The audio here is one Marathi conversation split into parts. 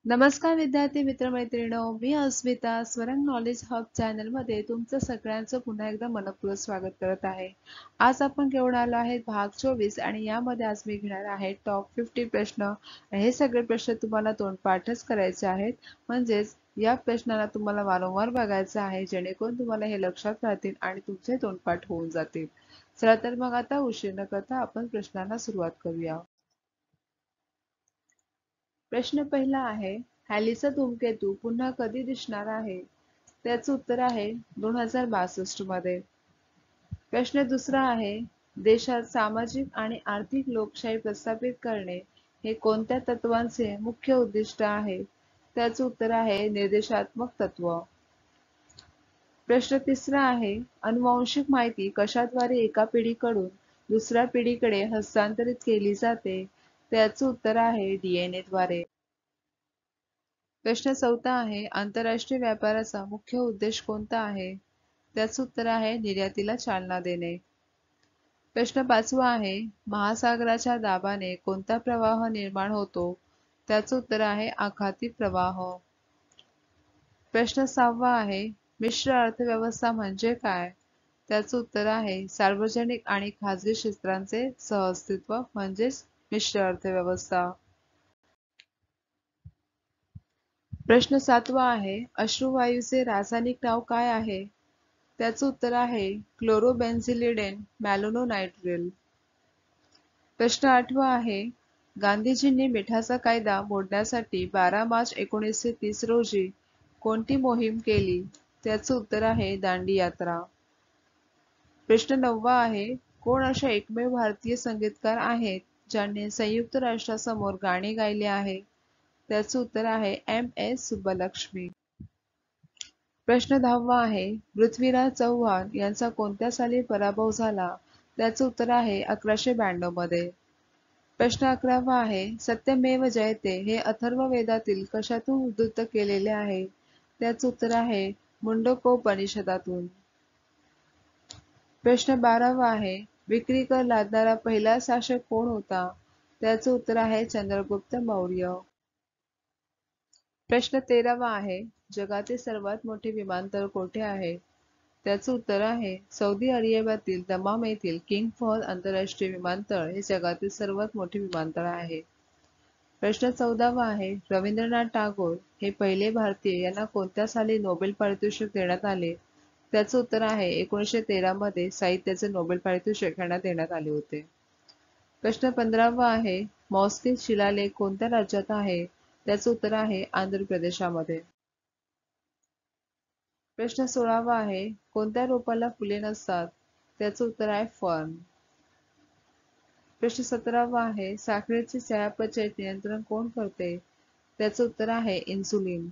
नमस्कार विद्यार्थी मित्रमैत्रिणींनो, मी अस्मिता स्वरंग नॉलेज हब चॅनलमध्ये तुमचं सगळ्यांचं पुन्हा एकदा मनपूर्वक स्वागत करत आहे. आज आपण घेऊन आलो आहे भाग 24 आणि यामध्ये आज मी घेणार आहे टॉप 50 प्रश्न. हे सगळे प्रश्न तुम्हाला तोंडपाठच करायचे आहेत. म्हणजेच या प्रश्नाला तुम्हाला वारंवार बघायचं आहे जेणेकरून तुम्हाला हे लक्षात राहतील आणि तुमचे तोंडपाठ होऊन जातील. चला तर मग आता उशीर न करता आपण प्रश्नाला सुरुवात करूया. प्रश्न पहिला आहे, हॅलीचा धूमकेतू पुन्हा कधी दिसणार आहे? त्याचं उत्तर आहे 2062 मध्ये. प्रश्न दुसरा आहे, देशात सामाजिक आणि आर्थिक लोकशाही प्रस्थापित करणे हे कोणत्या तत्वांचे मुख्य उद्दिष्ट आहे? त्याचं उत्तर आहे निर्देशात्मक तत्व. प्रश्न तिसरा आहे, अनुवांशिक माहिती कशाद्वारे एका पिढीकडून दुसऱ्या पिढीकडे हस्तांतरित केली जाते? त्याचं उत्तर आहे डीएनए द्वारे. प्रश्न चौथा आहे, आंतरराष्ट्रीय व्यापाराचा मुख्य उद्देश कोणता आहे? त्याचं उत्तर आहे निर्यातीला चालना देणे. प्रश्न पाचवा आहे, महासागराच्या दाबाने कोणता प्रवाह निर्माण होतो? त्याचं उत्तर आहे आखाती प्रवाह. प्रश्न सहावा आहे, मिश्र अर्थव्यवस्था म्हणजे काय? त्याचं उत्तर आहे सार्वजनिक आणि खाजगी क्षेत्रांचे सहअस्तित्व म्हणजेच मिश्र अर्थव्यवस्था. प्रश्न सातवा आहे, अश्रुवायूचे रासायनिक नाव काय आहे? त्याचं उत्तर आहे क्लोरोबेन्झिलिडेन मॅलोनोनायट्रिल. प्रश्न आठवा आहे, गांधीजींनी मिठाचा कायदा मोडण्यासाठी 12 मार्च 1930 रोजी कोणती मोहीम केली? त्याचं उत्तर आहे दांडी यात्रा. प्रश्न नववा आहे, कोण अशा एकमेव भारतीय संगीतकार आहेत ज्यांनी संयुक्त राष्ट्रासमोर गाणे गायले आहे? त्याचं उत्तर आहे एम.एस. सुब्बलक्ष्मी. प्रश्न 10वा आहे, पृथ्वीराज चव्हाण यांचा कोणत्या साली पराभव झाला? त्याचं उत्तर आहे 1192 मध्ये. प्रश्न 11वा आहे, सत्यमेव जयते हे अथर्ववेदातील कशातून उद्धृत केलेले आहे? त्याचं उत्तर आहे मुंडकोपनिषदातून. प्रश्न 12वा आहे, विक्री कर लादणारा पहिला शासक कोण होता? त्याचं उत्तर आहे चंद्रगुप्त मौर्य. प्रश्न 13वा आहे, जगातील सर्वात मोठे विमानतळ कोठे आहे? त्याचं उत्तर आहे सौदी अरेबियातील दमाम येथील किंग फहद आंतरराष्ट्रीय विमानतळ हे जगातील सर्वात मोठे विमानतळ आहे. प्रश्न 14वा आहे, रवींद्रनाथ टागोर हे पहिले भारतीय यांना कोणत्या साली नोबेल पारितोषिक देण्यात आले? त्याचं उत्तर आहे 1913 मध्ये साहित्याचे नोबेल पारितोषिक यांना देण्यात आले होते. प्रश्न 15वा आहे, मॉस्किल शिलालेख कोणत्या राज्यात आहे? त्याचं उत्तर आहे आंध्र प्रदेशामध्ये. प्रश्न 16वा आहे, कोणत्या रोपाला फुले नसतात? त्याचं उत्तर आहे फर्न. प्रश्न 17वा आहे, साखरेचे चयापचय नियंत्रण कोण करते? त्याचं उत्तर आहे इन्सुलिन.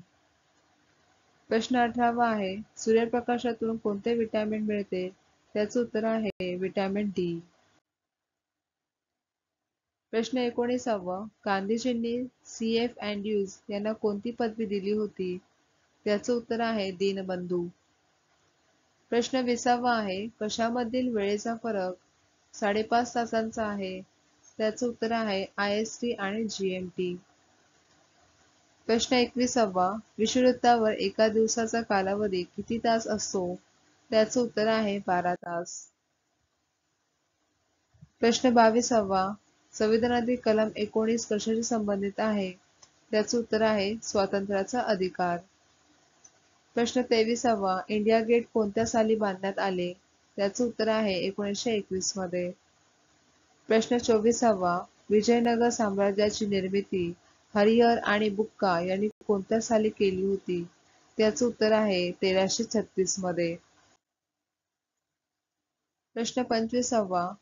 प्रश्न 18वा आहे, सूर्यप्रकाशातून कोणते विटॅमिन मिळते? त्याचं उत्तर आहे विटॅमिन डी. प्रश्न 19वा, गांधीजींनी सी.एफ. अँड्र्यूज यांना कोणती पदवी दिली होती? त्याचं उत्तर आहे दीनबंधू. प्रश्न 20वा आहे, कशामधील वेळेचा फरक 5.5 तासांचा आहे? त्याचं उत्तर आहे IST आणि GMT. प्रश्न 21वा, विषुववृत्तावर एका दिवसाचा कालावधी किती तास असतो? त्याचं उत्तर आहे 12 तास. प्रश्न 22वा, संविधानातील कलम 19 कशाशी संबंधित आहे? त्याचं उत्तर आहे स्वातंत्र्याचा अधिकार. प्रश्न 23वा, इंडिया गेट कोणत्या साली बांधण्यात आले? त्याचं उत्तर आहे 1921 मध्ये. प्रश्न 24वा, विजयनगर साम्राज्याची निर्मिती हरिहर आणि बुक्का यांनी कोणत्या साली केली होती? त्याचं उत्तर आहे 1336 मध्ये. प्रश्न 25वा,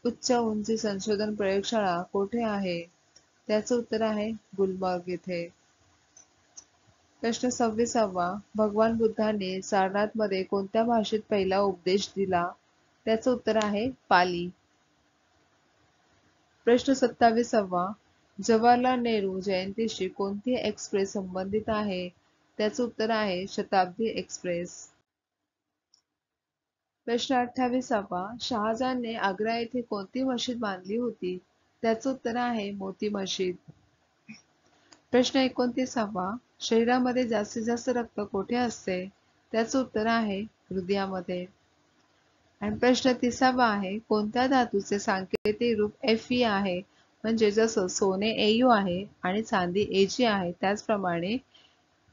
उच्च उंची संशोधन प्रयोगशाळा कोठे आहे? त्याचं उत्तर आहे गुलमर्ग येथे. प्रश्न 26वा, भगवान बुद्धांनी सारनाथ मध्ये कोणत्या भाषेत पहिला उपदेश दिला? त्याचं उत्तर आहे पाली. प्रश्न 27वा, जवाहरलाल नेहरू जयंतीशी कोणती एक्सप्रेस संबंधित आहे? त्याचं उत्तर आहे शताब्दी एक्सप्रेस. प्रश्न 28वा, शहाजहानने आग्रा येथे कोणती मशीद बांधली होती? त्याचं उत्तर आहे मोती मशीद. प्रश्न 29वा. शरीरामध्ये जास्तीत जास्त रक्त कोठे असते? त्याचं उत्तर आहे हृदयामध्ये. आणि प्रश्न 30वा आहे. कोणत्या धातूचे सांकेतिक रूप Fe आहे? म्हणजे जसं सोने Au आहे आणि चांदी Ag आहे त्याचप्रमाणे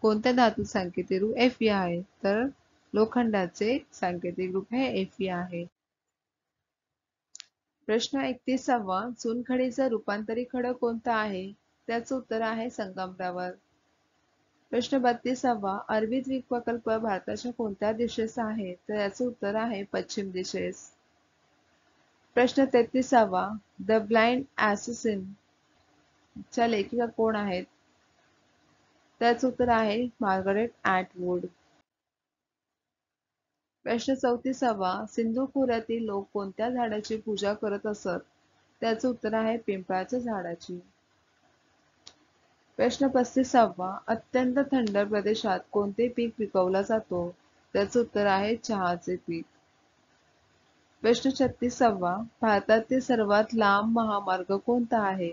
कोणत्या धातूचे सांकेतिक रूप Fe आहे? तर लोखंडाचे सांकेतिक रूप हे Fe आहे. प्रश्न 31वा. चुनखडीचा रूपांतरी खडक कोणता आहे? त्याचं उत्तर आहे संगमरवर. प्रश्न 32वा. अरबी द्वीपकल्प भारताच्या कोणत्या दिशेस आहे? तर याचं उत्तर आहे पश्चिम दिशेस. प्रश्न 33वा. द ब्लाइंड ॲसेसिन च्या लेखिका कोण आहेत? त्याचं उत्तर आहे मार्गरेट ॲटवूड. प्रश्न 34वा. सिंधू खोऱ्यातील लोक कोणत्या झाडाची पूजा करत असत? त्याचं उत्तर आहे पिंपळाच्या झाडाची. प्रश्न 35वा. अत्यंत थंड प्रदेशात कोणते पीक पिकवला जातो? त्याचं उत्तर आहे चहाचे पीक. प्रश्न 36वा. भारतातील सर्वात लांब महामार्ग कोणता आहे?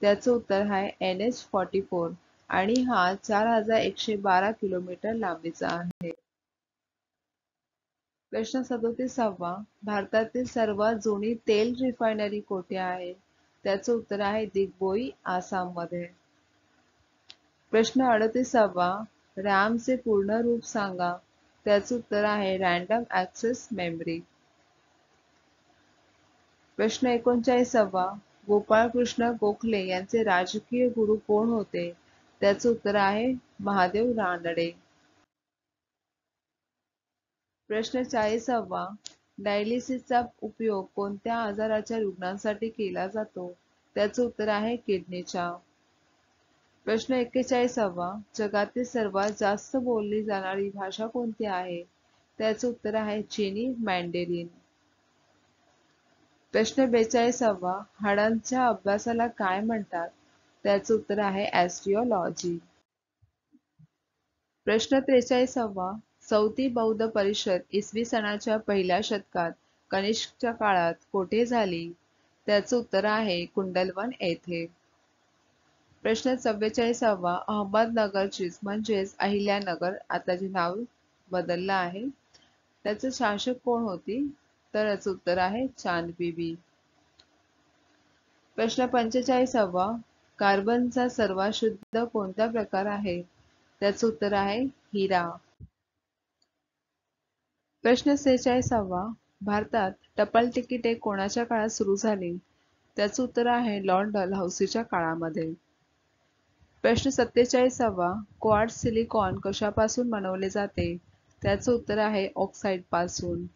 त्याचं उत्तर आहे NH-44 आणि हा 4112 किलोमीटर लांबीचा आहे. प्रश्न 37वा. भारतातील सर्वात जुनी तेल रिफायनरी कोठे आहे? त्याचं उत्तर आहे दिग्बोई, आसाममध्ये. प्रश्न 38वा. रॅमचे पूर्ण रूप सांगा. त्याचं उत्तर आहे रँडम ॲक्सेस मेमरी. प्रश्न 39वा. गोपाळकृष्ण गोखले यांचे राजकीय गुरु कोण होते? त्याचं उत्तर आहे महादेव रानडे. प्रश्न 40वा. डायलिसिसचा उपयोग कोणत्या आजाराच्या रुग्णांसाठी केला जातो? त्याचं उत्तर आहे किडनीच्या. प्रश्न 41वा. जगातील सर्वात जास्त बोलली जाणारी भाषा कोणती आहे? त्याचं उत्तर आहे चिनी मॅन्डेरिन. प्रश्न 42वा. हाडांच्या अभ्यासाला काय म्हणतात? त्याचं उत्तर आहे ॲस्ट्रिओलॉजी. प्रश्न 43वा. चौथी बौद्ध परिषद इसवी सनाच्या पहिल्या शतकात कनिष्कच्या काळात कोठे झाली? त्याचं उत्तर आहे कुंडलवन येथे. प्रश्न 44वा. अहमदनगरचीच म्हणजेच अहिल्यानगर आता जे नाव बदललं आहे त्याचे शासक कोण होती? तर याचं उत्तर आहे चांदबिबी. प्रश्न 45वा. कार्बनचा सर्वात शुद्ध कोणता प्रकार आहे? त्याचं उत्तर आहे हिरा. प्रश्न 46वा. भारतात टपाल तिकिटे कोणाच्या काळात सुरू झाली? त्याचं उत्तर आहे लॉर्ड डलहौसीच्या काळामध्ये. प्रश्न 47वा. क्वार्ट्ज सिलिकॉन कशापासून बनवले जाते? त्याचं उत्तर आहे ऑक्साईड पासून.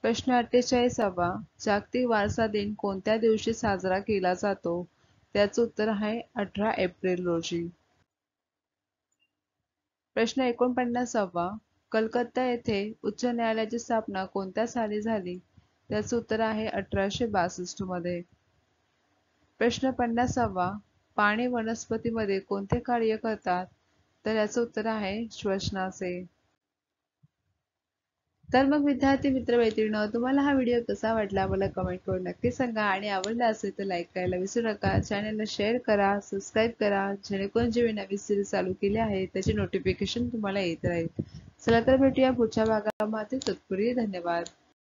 प्रश्न 48वा. जागतिक वारसा दिन कोणत्या दिवशी साजरा केला जातो? त्याचं उत्तर आहे 18 एप्रिल रोजी. प्रश्न 49वा. कलकत्ता येथे उच्च न्यायालयाची स्थापना कोणत्या साली झाली? त्याचं उत्तर आहे 1862 मध्ये. प्रश्न 50वा. पाने वनस्पतीमध्ये कोणते कार्य करतात? तर याचं उत्तर आहे श्वसनाचे. तर मग विद्यार्थी मित्र मैत्रिणींनो, तुम्हाला हा व्हिडिओ कसा वाटला मला कमेंट करून नक्की सांगा आणि आवडला असेल तर लाईक करायला विसरू नका. चॅनलला शेअर करा, सबस्क्राईब करा जेणेकरून जे नवीन सिरीज चालू केले आहे त्याचे नोटिफिकेशन तुम्हाला येत राहील. चला तर भेटूया पुढच्या भागामध्ये. तत्पूर्वी धन्यवाद.